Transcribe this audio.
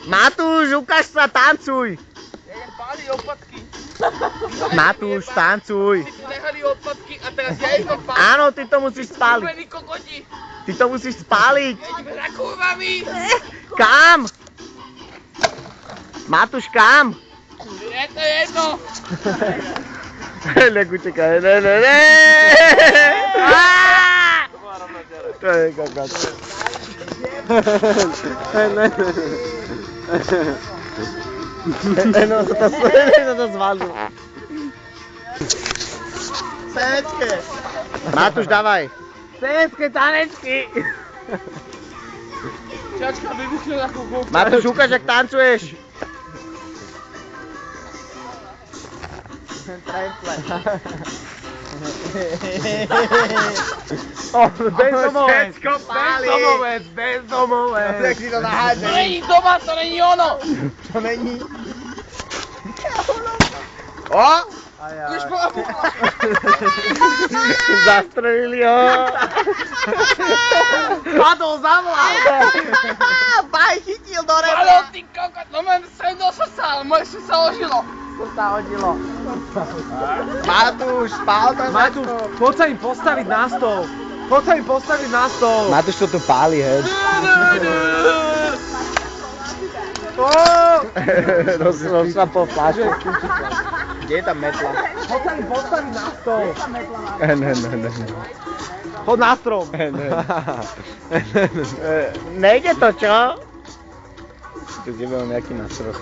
Matúš, ukáž sa, tancuj! Páli opatky. Matúš, tancuj! Si tu nehali opatky a teraz ja ich mám páliť. Áno, ty to musíš spáliť. Kúpení kokoti. Ty to musíš spáliť. Ideme za kurvami. Kam? Matúš, kam? Je to jedno. Nek utekaj, ne. To je kokot. No, to zvalil. Senecké. Matúš, dávaj. Senecké tanečky. Čačka vybuchne ako kokot. Matúš, ukáž, jak tancuješ. Bezdomovec. Jak si to naháže. To není doma, to není ono. To není. O! Už po Zastrelili ho. Padol za vlak. Baj, chytil do Ale rebra. ty kokot, no men sem do srdca, ale moje srdce ožilo. To sa hodilo. Matúš, spál tam na Matúš, poď sa im postaviť na stôl. Poď sa im postaviť na stôl. Matúš to tu páli, hej. Rozšlapol fľašu. Kde je tá metla? Poď sa im postaviť na stôl. Ne. Poď na strom. Nejde to, čo? Tu kde mám nejaký nástroj.